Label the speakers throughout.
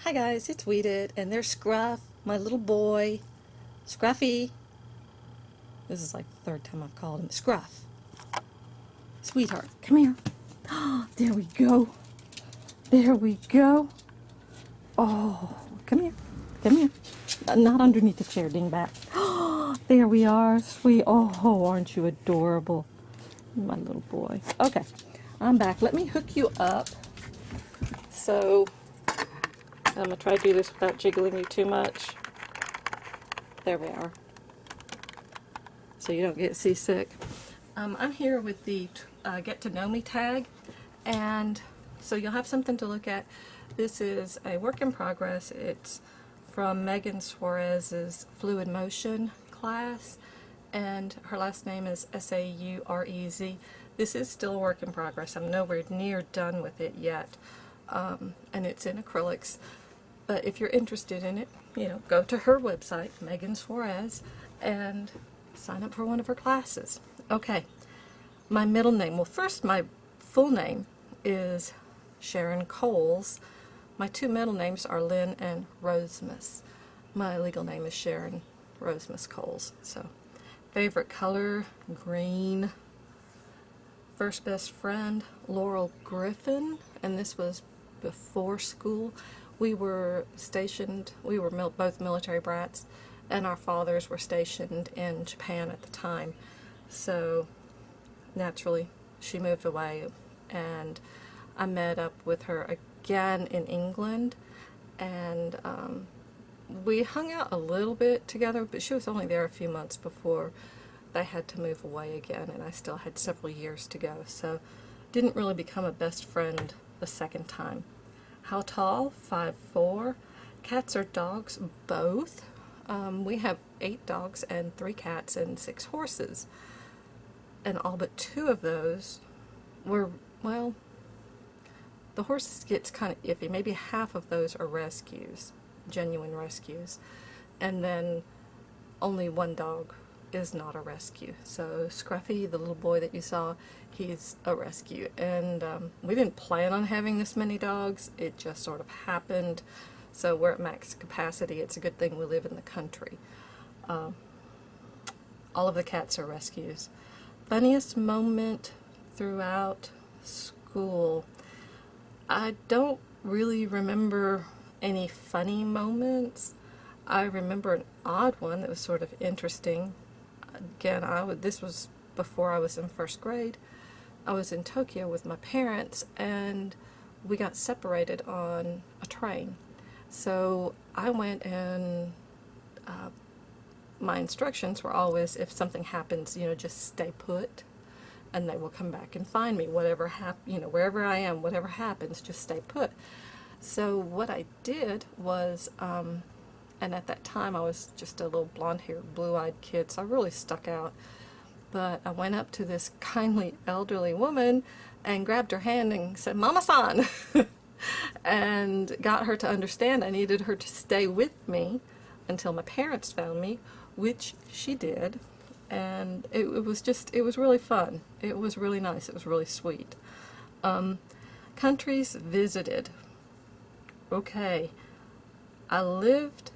Speaker 1: Hi guys, it's Weeded, and there's Scruff, my little boy. Scruffy. This is like the third time I've called him. Scruff. Sweetheart, come here. Oh, there we go. There we go. Oh, come here. Come here. Not underneath the chair, dingbat. Oh, there we are, sweet. Oh, aren't you adorable? My little boy. Okay, I'm back. Let me hook you up. So, I'm going to try to do this without jiggling you too much. There we are. So you don't get seasick. I'm here with the Get to Know Me tag, and so you'll have something to look at. This is a work in progress. It's from Megan Suarez's Fluid Motion class, and her last name is Saurez. This is still a work in progress. I'm nowhere near done with it yet, and it's in acrylics. But if you're interested in it, go to her website, Megan Suarez, and sign up for one of her classes. Okay, my middle name. Well, first, my full name is Sharon Coles. My two middle names are Lynn and Rosemus. My legal name is Sharon Rosemus Coles. So, favorite color, green. First best friend, Laurel Griffin, and this was before school. We were stationed, we were both military brats, and our fathers were stationed in Japan at the time. So, naturally, she moved away, and I met up with her again in England, and we hung out a little bit together, but she was only there a few months before they had to move away again, and I still had several years to go, so didn't really become a best friend the second time. How tall? 5'4". Cats or dogs? Both. We have 8 dogs and 3 cats and 6 horses. And all but 2 of those were, well, the horses gets kind of iffy. Maybe half of those are rescues, genuine rescues. And then only 1 dog is not a rescue. So Scruffy, the little boy that you saw, he's a rescue. And we didn't plan on having this many dogs. It just sort of happened. So we're at max capacity. It's a good thing we live in the country. All of the cats are rescues. Funniest moment throughout school. I don't really remember any funny moments. I remember an odd one that was sort of interesting. Again, this was before I was in first grade. I was in Tokyo with my parents, and we got separated on a train. So I went, and my instructions were always, if something happens, just stay put, and they will come back and find me. Whatever wherever I am, whatever happens, just stay put. So what I did was, and at that time I was just a little blonde-haired, blue-eyed kid, so I really stuck out. But I went up to this kindly elderly woman and grabbed her hand and said, "Mama-san," and got her to understand I needed her to stay with me until my parents found me, which she did. And it was really fun. It was really nice. It was really sweet. Countries visited. Okay, I lived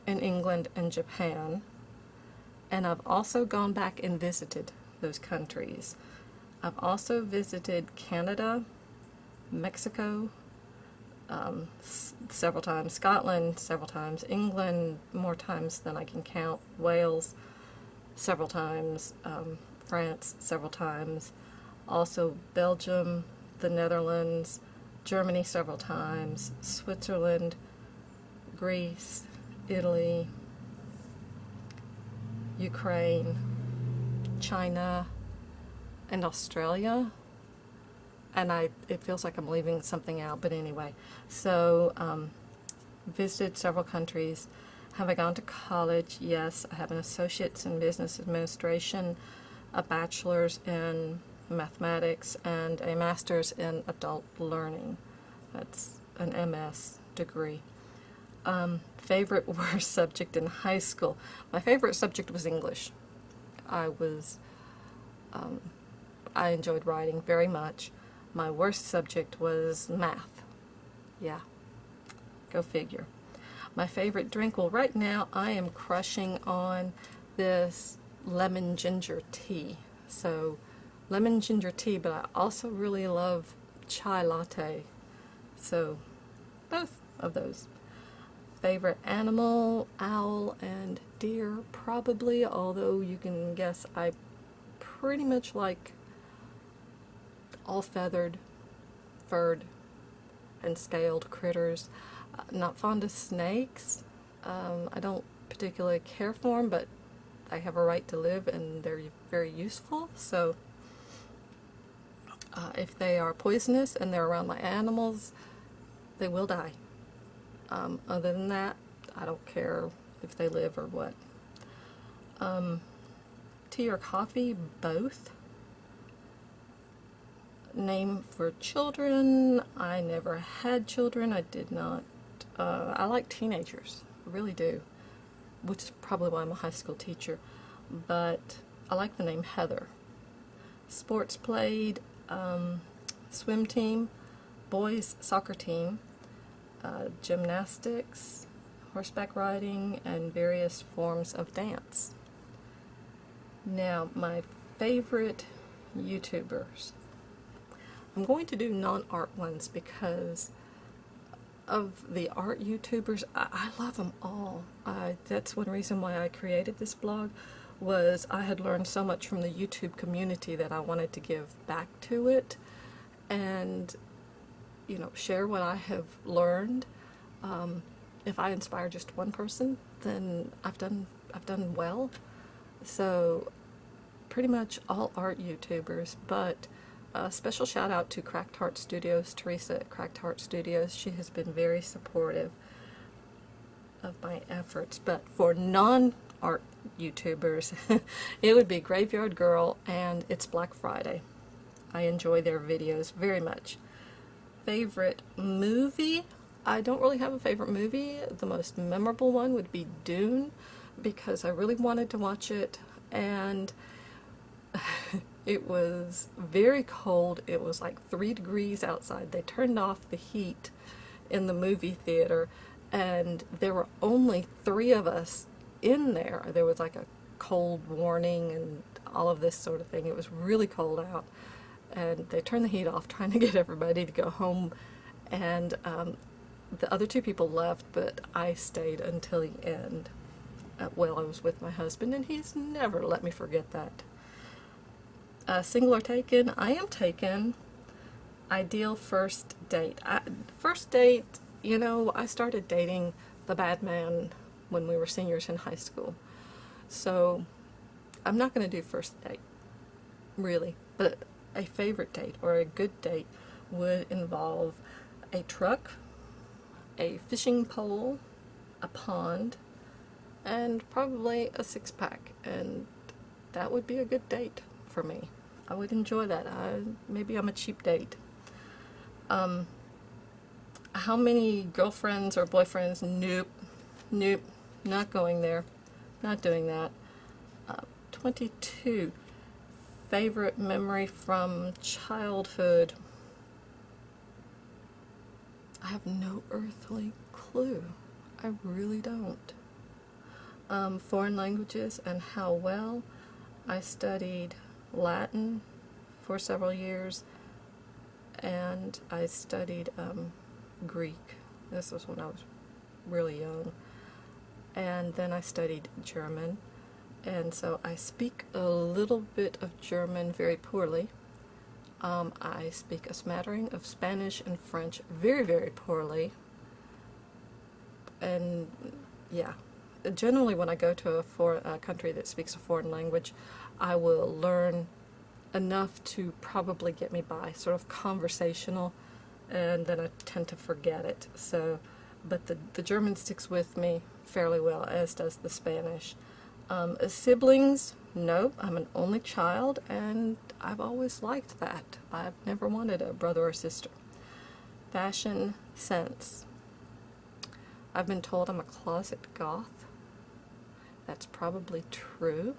Speaker 1: in England and Japan, and I've also gone back and visited those countries. I've also visited Canada, Mexico, several times, Scotland several times, England more times than I can count, Wales several times, France several times, also Belgium, the Netherlands, Germany several times, Switzerland, Greece, Italy, Ukraine, China, and Australia. And it feels like I'm leaving something out, but anyway. So, visited several countries. Have I gone to college? Yes. I have an associate's in business administration, a bachelor's in mathematics, and a master's in adult learning. That's an MS degree. Favorite worst subject in high school. My favorite subject was English. I enjoyed writing very much. My worst subject was math. Yeah. Go figure. My favorite drink, well, right now I am crushing on this lemon ginger tea. So, lemon ginger tea, but I also really love chai latte. So, both of those. Favorite animal, owl and deer, probably, although you can guess I pretty much like all feathered, furred, and scaled critters. Not fond of snakes. I don't particularly care for them, but they have a right to live and they're very useful. So if they are poisonous and they're around my animals, they will die. Other than that, I don't care if they live or what. Tea or coffee, both. Name for children, I never had children. I did not. I like teenagers, I really do, which is probably why I'm a high school teacher, but I like the name Heather. Sports played, swim team, boys soccer team, gymnastics, horseback riding, and various forms of dance. Now, my favorite YouTubers. I'm going to do non-art ones because of the art YouTubers. I love them all. That's one reason why I created this blog, was I had learned so much from the YouTube community that I wanted to give back to it and, you know, share what I have learned. If I inspire just one person, then I've done well. So pretty much all art YouTubers, but a special shout out to Cracked Heart Studios, Teresa at Cracked Heart Studios. She has been very supportive of my efforts. But for non-art YouTubers, it would be Graveyard Girl and It's Black Friday. I enjoy their videos very much. Favorite movie? I don't really have a favorite movie. The most memorable one would be Dune, because I really wanted to watch it, and it was very cold. It was like 3 degrees outside. They turned off the heat in the movie theater, and there were only 3 of us in there. There was like a cold warning and all of this sort of thing. It was really cold out, and they turned the heat off trying to get everybody to go home, and the other 2 people left, but I stayed until the end. Well, I was with my husband, and he's never let me forget that. Single or taken? I am taken. Ideal first date. First date, you know, I started dating the bad man when we were seniors in high school. So I'm not going to do first date, really. But a favorite date or a good date would involve a truck, a fishing pole, a pond, and probably a 6-pack. And that would be a good date for me. I would enjoy that. Maybe I'm a cheap date. How many girlfriends or boyfriends? Nope, not going there. Not doing that. 22. Favorite memory from childhood? I have no earthly clue. I really don't. Foreign languages and how well. I studied Latin for several years, and I studied Greek. This was when I was really young. And then I studied German, and so I speak a little bit of German very poorly. I speak a smattering of Spanish and French very, very poorly. And yeah, generally when I go to a country that speaks a foreign language, I will learn enough to probably get me by, sort of conversational, and then I tend to forget it. So, but the German sticks with me fairly well, as does the Spanish. Siblings? Nope, I'm an only child, and I've always liked that. I've never wanted a brother or sister. Fashion sense. I've been told I'm a closet goth. That's probably true.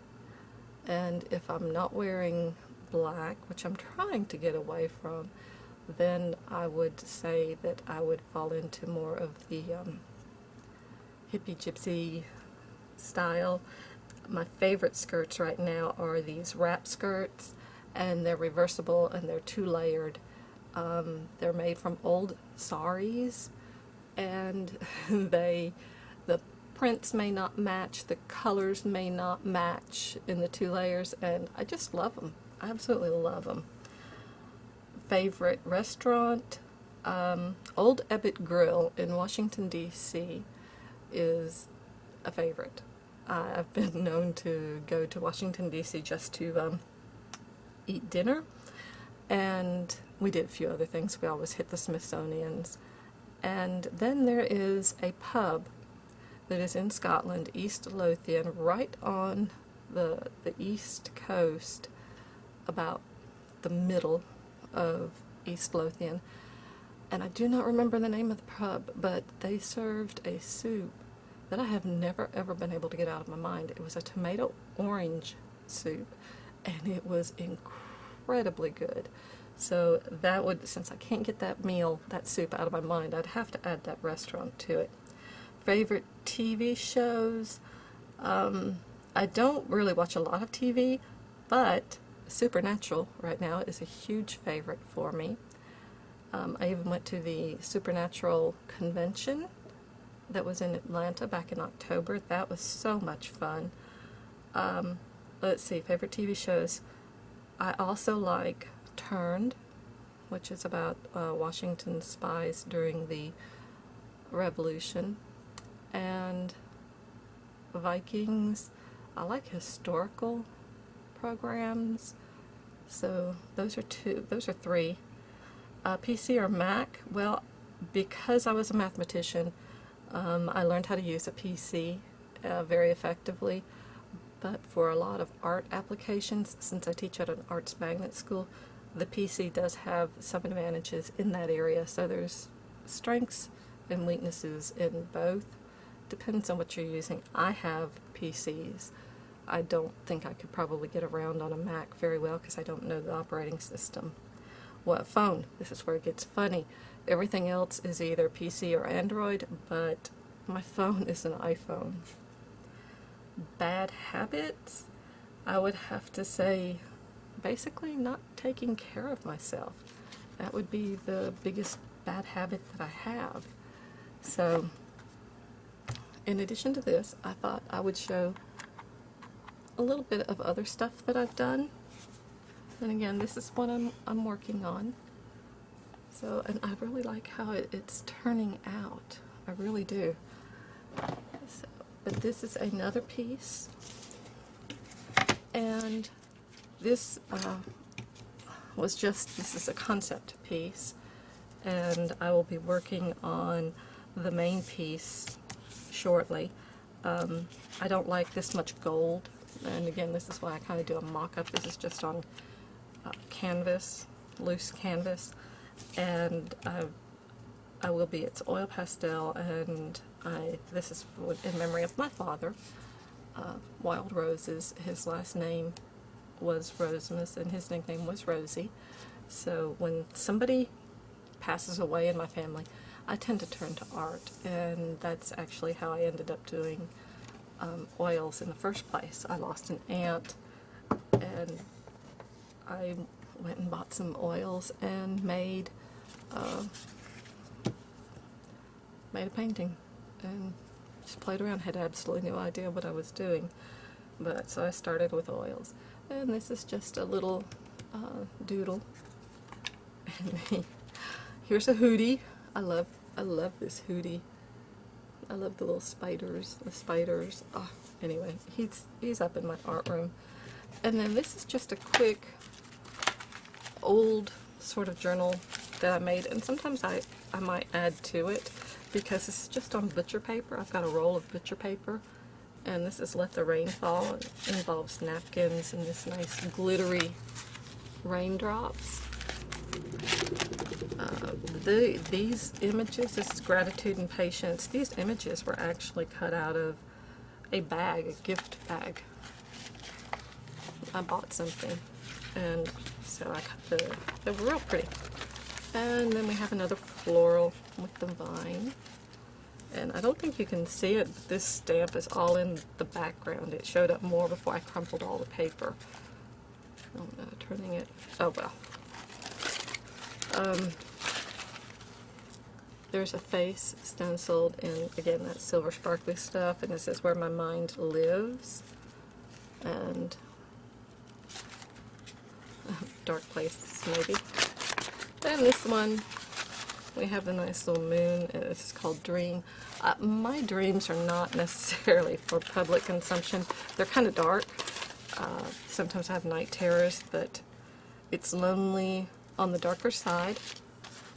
Speaker 1: And if I'm not wearing black, which I'm trying to get away from, then I would say that I would fall into more of the hippie gypsy style. My favorite skirts right now are these wrap skirts, and they're reversible and they're two-layered. They're made from old saris, and the prints may not match, the colors may not match in the two layers, and I just love them. I absolutely love them. Favorite restaurant? Old Ebbitt Grill in Washington, D.C. is a favorite. I've been known to go to Washington, D.C. just to eat dinner, and we did a few other things. We always hit the Smithsonian's. And then there is a pub that is in Scotland, East Lothian, right on the east coast, about the middle of East Lothian. And I do not remember the name of the pub, but they served a soup that I have never ever been able to get out of my mind. It was a tomato orange soup, and it was incredibly good. So that would, since I can't get that soup out of my mind, I'd have to add that restaurant to it. Favorite TV shows? I don't really watch a lot of TV, but Supernatural right now is a huge favorite for me. I even went to the Supernatural convention that was in Atlanta back in October. That was so much fun. Let's see, favorite TV shows. I also like Turned, which is about Washington spies during the Revolution, and Vikings. I like historical programs, so those are three. PC or Mac? Well, because I was a mathematician, I learned how to use a PC very effectively, but for a lot of art applications, since I teach at an arts magnet school, the PC does have some advantages in that area, so there's strengths and weaknesses in both. Depends on what you're using. I have PCs. I don't think I could probably get around on a Mac very well because I don't know the operating system. What phone? This is where it gets funny. Everything else is either PC or Android, but my phone is an iPhone. Bad habits? I would have to say basically not taking care of myself. That would be the biggest bad habit that I have. So in addition to this, I thought I would show a little bit of other stuff that I've done. And again, this is what I'm working on. So, and I really like how it's turning out. I really do. So, but this is another piece. And this this is a concept piece. And I will be working on the main piece shortly. I don't like this much gold. And again, this is why I kind of do a mock-up. This is just on canvas, loose canvas. And it's oil pastel, and this is in memory of my father, Wild Roses. His last name was Rosemus, and his nickname was Rosie. So when somebody passes away in my family, I tend to turn to art, and that's actually how I ended up doing oils in the first place. I lost an aunt, and I went and bought some oils and made a painting, and just played around. Had absolutely no idea what I was doing, but so I started with oils, and this is just a little doodle. And here's a hoodie. I love this hoodie. I love the little spiders. The spiders. Oh, anyway, he's up in my art room. And then this is just a quick old sort of journal that I made, and sometimes I might add to it because it's just on butcher paper. I've got a roll of butcher paper, and this is Let the Rain Fall. It involves napkins and this nice glittery raindrops. These images, this is Gratitude and Patience. These images were actually cut out of a bag, a gift bag. I bought something, and so I cut they were real pretty. And then we have another floral with the vine. And I don't think you can see it, but this stamp is all in the background. It showed up more before I crumpled all the paper. I'm turning it, oh well. There's a face stenciled in, again, that silver sparkly stuff, and it says where my mind lives. And dark places, maybe. Then this one, we have the nice little moon, and this is called Dream. My dreams are not necessarily for public consumption. They're kind of dark. Sometimes I have night terrors, but it's lonely on the darker side.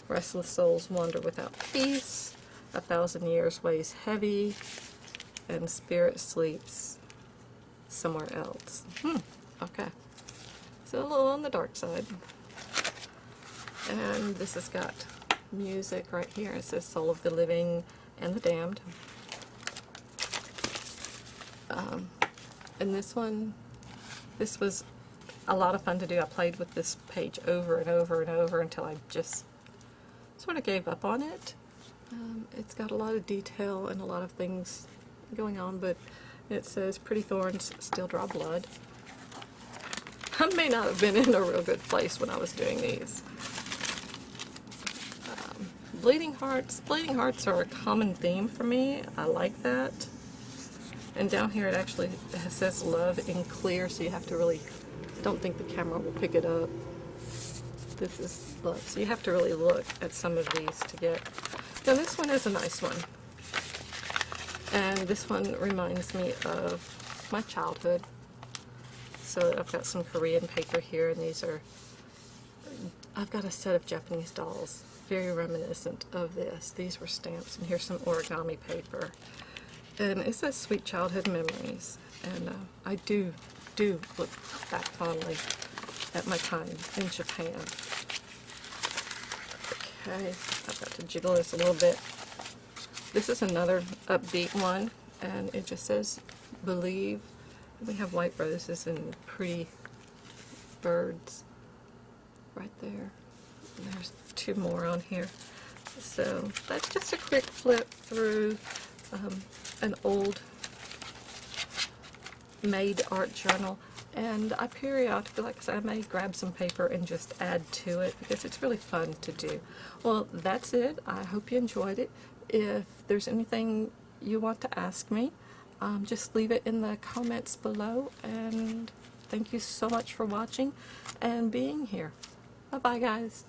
Speaker 1: Restless souls wander without peace. 1,000 years weighs heavy, and spirit sleeps somewhere else. Okay. So a little on the dark side. And this has got music right here. It says Soul of the Living and the Damned. And this one, this was a lot of fun to do. I played with this page over and over and over until I just sort of gave up on it. It's got a lot of detail and a lot of things going on, but it says pretty thorns still draw blood. I may not have been in a real good place when I was doing these. Bleeding hearts. Bleeding hearts are a common theme for me. I like that. And down here it actually says love in clear, so you have to really, I don't think the camera will pick it up. This is love. So you have to really look at some of these to get. Now this one is a nice one. And this one reminds me of my childhood. So I've got some Korean paper here, and these are, I've got a set of Japanese dolls, very reminiscent of this. These were stamps, and here's some origami paper. And it says Sweet Childhood Memories. And I do look back fondly at my time in Japan. Okay, I've got to jiggle this a little bit. This is another upbeat one, and it just says Believe. We have white roses and pretty birds right there. And there's two more on here. So that's just a quick flip through an old made art journal. And I periodically, like I said, I may grab some paper and just add to it because it's really fun to do. Well, that's it. I hope you enjoyed it. If there's anything you want to ask me, just leave it in the comments below. And thank you so much for watching and being here. Bye-bye, guys.